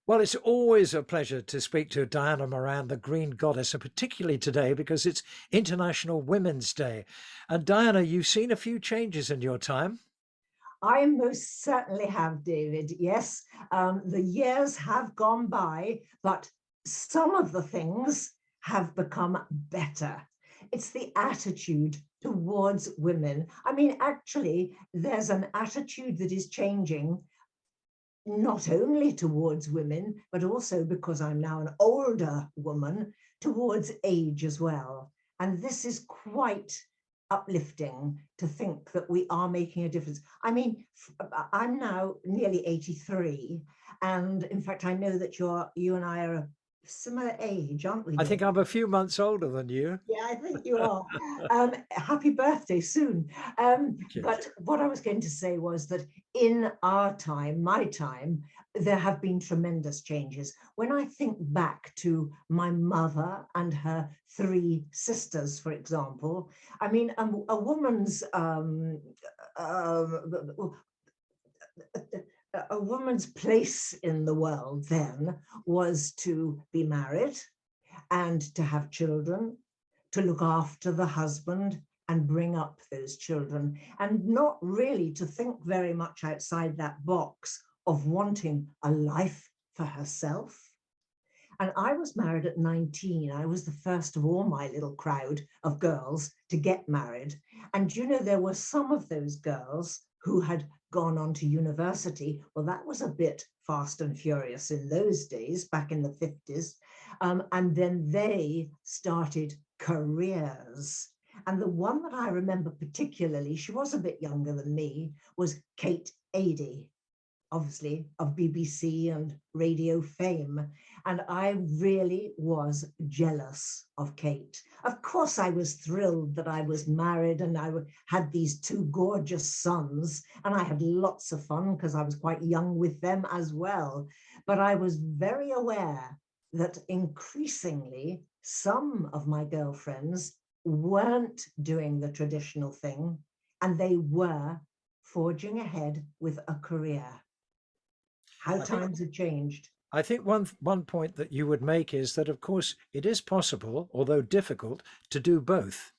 Well, it's always a pleasure to speak to Diana Moran, the Green Goddess, and particularly today because it's International Women's Day. And Diana, you've seen a few changes in your time. I most certainly have, David. Yes, the years have gone by, but some of the things have become better. It's the attitude towards women. I mean, actually, there's an attitude that is changing not only towards women, but also because I'm now an older woman, towards age as well. And this is quite uplifting to think that we are making a difference. I mean, I'm now nearly 83. And in fact, I know that you and I are a similar age, aren't we, I think David? I'm a few months older than you. Yeah, I think you are. Happy birthday soon. Thank you. But what I was going to say was that in our time, my time, there have been tremendous changes. When I think back to my mother and her three sisters, for example, I mean, a woman's a woman's place in the world then was to be married and to have children, to look after the husband and bring up those children, and not really to think very much outside that box of wanting a life for herself. And I was married at 19. I was the first of all my little crowd of girls to get married. And you know, there were some of those girls who had gone on to university. Well, that was a bit fast and furious in those days, back in the 50s. And then they started careers. And the one that I remember particularly, she was a bit younger than me, was Kate Adie, obviously of BBC and radio fame. And I really was jealous of Kate. Of course, I was thrilled that I was married and I had these two gorgeous sons, and I had lots of fun because I was quite young with them as well. But I was very aware that increasingly some of my girlfriends weren't doing the traditional thing, and they were forging ahead with a career. How I think times have changed. I think one point that you would make is that of course it is possible, although difficult, to do both.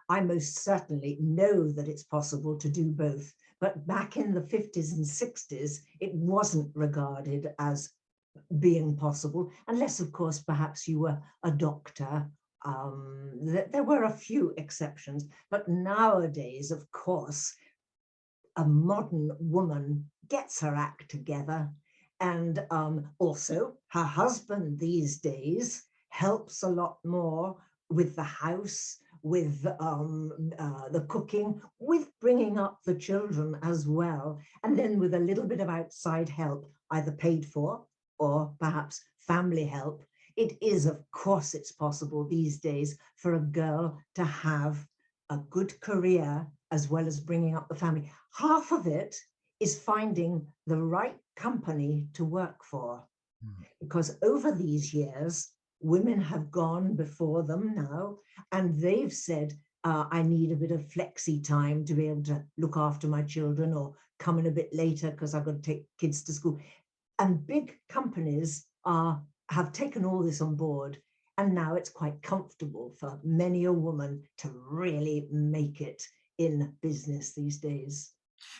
I most certainly know that it's possible to do both. But back in the 50s and 60s, it wasn't regarded as being possible, unless, of course, perhaps you were a doctor. There were a few exceptions. But nowadays, of course, a modern woman gets her act together. And also, her husband these days helps a lot more with the house, with the cooking, with bringing up the children as well. And then with a little bit of outside help, either paid for or perhaps family help. It is, of course, it's possible these days for a girl to have a good career as well as bringing up the family. Half of it is finding the right company to work for. Mm. Because over these years, women have gone before them now, and they've said, I need a bit of flexi time to be able to look after my children or come in a bit later because I've got to take kids to school. And big companies have taken all this on board. And now it's quite comfortable for many a woman to really make it in business these days.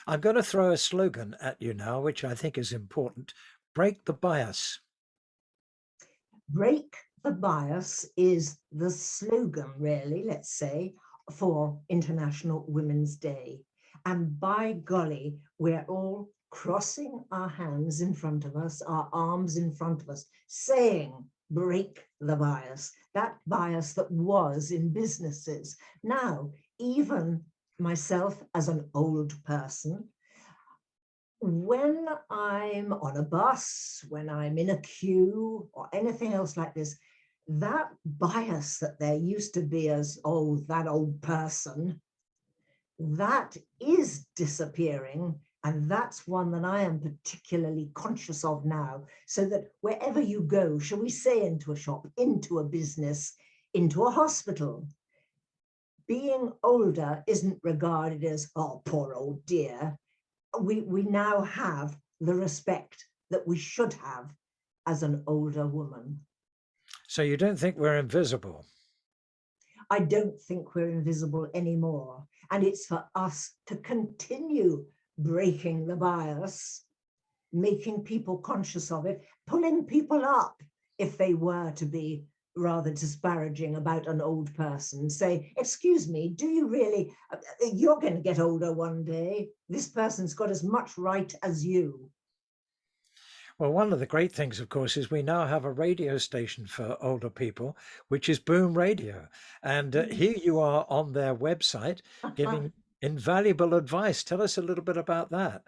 I'm going to throw a slogan at you now, which I think is important. Break the bias. Break the bias is the slogan, really, let's say, for International Women's Day. And by golly, we're all crossing our hands in front of us, our arms in front of us, saying, break the bias, that bias that was in businesses. Now, even myself as an old person, when I'm on a bus, when I'm in a queue or anything else like this, that bias that there used to be as, oh, that old person, that is disappearing. And that's one that I am particularly conscious of now. So that wherever you go, shall we say into a shop, into a business, into a hospital, being older isn't regarded as, oh, poor old dear. We now have the respect that we should have as an older woman. So you don't think we're invisible? I don't think we're invisible anymore. And it's for us to continue breaking the bias, making people conscious of it, pulling people up if they were to be rather disparaging about an old person. Say, excuse me, do you really, you're going to get older one day. This person's got as much right as you. Well, one of the great things, of course, is we now have a radio station for older people, which is Boom Radio. And here you are on their website giving invaluable advice. Tell us a little bit about that.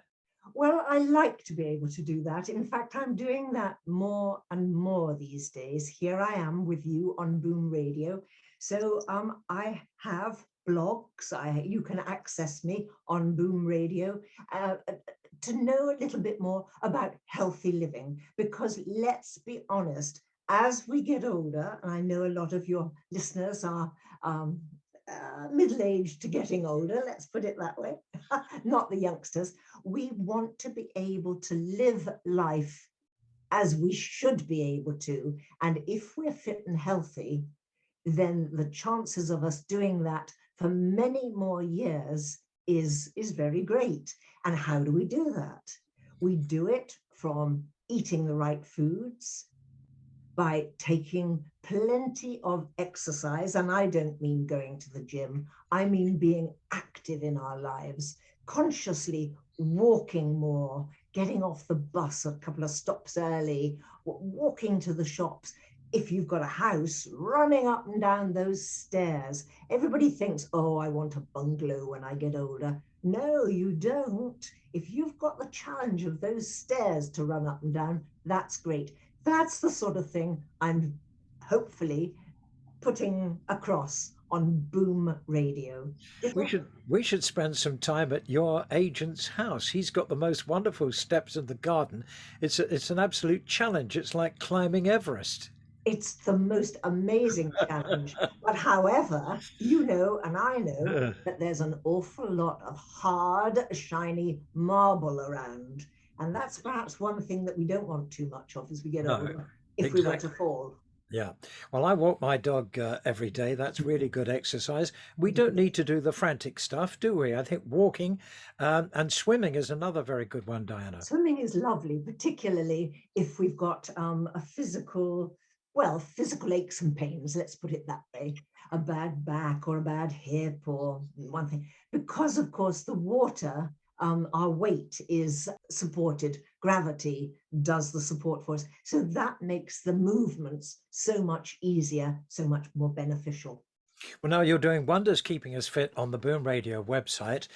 Well, I like to be able to do that. In fact, I'm doing that more and more these days. Here I am with you on Boom Radio. So I have blogs. You can access me on Boom Radio to know a little bit more about healthy living. Because let's be honest, as we get older, and I know a lot of your listeners are middle-aged to getting older, let's put it that way, not the youngsters, we want to be able to live life as we should be able to. And if we're fit and healthy, then the chances of us doing that for many more years is very great. And how do we do that? We do it from eating the right foods, by taking plenty of exercise. And I don't mean going to the gym, I mean being active in our lives, consciously walking more, getting off the bus a couple of stops early, walking to the shops. If you've got a house, running up and down those stairs. Everybody thinks, oh, I want a bungalow when I get older. No, you don't. If you've got the challenge of those stairs to run up and down, that's great. That's the sort of thing I'm hopefully putting across on Boom Radio. We should spend some time at your agent's house. He's got the most wonderful steps in the garden. It's an absolute challenge. It's like climbing Everest. It's the most amazing challenge. But however, you know, and I know Uh, that there's an awful lot of hard, shiny marble around. And that's perhaps one thing that we don't want too much of as we get no, older, if we were to exactly. fall. Yeah. Well, I walk my dog every day. That's really good exercise. We don't need to do the frantic stuff, do we? I think walking and swimming is another very good one, Diana. Swimming is lovely, particularly if we've got a physical aches and pains, let's put it that way, a bad back or a bad hip or one thing, because of course the water, our weight is supported, gravity does the support for us. So that makes the movements so much easier, so much more beneficial. Well, now you're doing wonders keeping us fit on the Boom Radio website.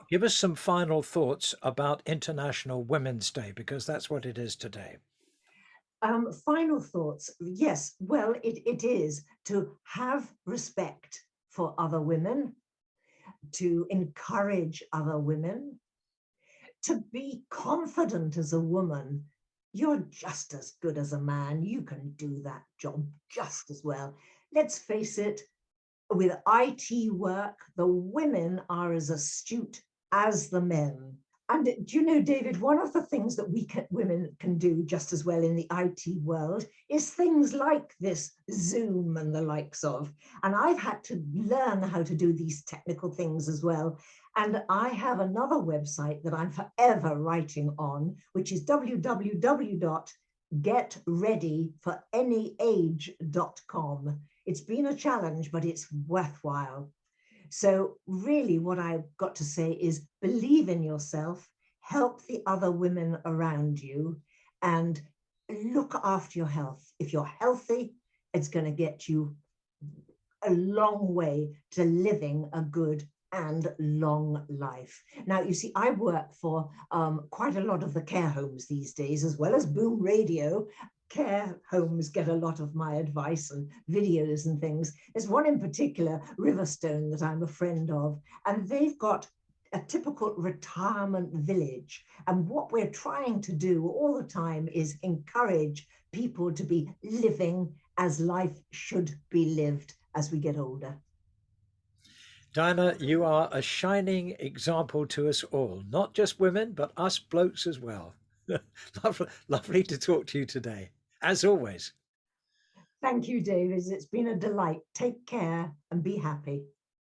Give us some final thoughts about International Women's Day, because that's what it is today. Final thoughts. Yes, well, it is to have respect for other women, to encourage other women, to be confident as a woman. You're just as good as a man. You can do that job just as well. Let's face it, with IT work, the women are as astute as the men. And do you know, David, one of the things that women can do just as well in the IT world is things like this Zoom and the likes of. And I've had to learn how to do these technical things as well. And I have another website that I'm forever writing on, which is www.getreadyforanyage.com. It's been a challenge, but it's worthwhile. So really what I've got to say is believe in yourself, help the other women around you, and look after your health. If you're healthy, it's going to get you a long way to living a good and long life. Now, you see, I work for quite a lot of the care homes these days, as well as Boom Radio. Care homes get a lot of my advice and videos and things. There's one in particular, Riverstone, that I'm a friend of, and they've got a typical retirement village. And what we're trying to do all the time is encourage people to be living as life should be lived as we get older. Diana, you are a shining example to us all, not just women, but us blokes as well. Lovely to talk to you today, as always. Thank you, David. It's been a delight. Take care and be happy.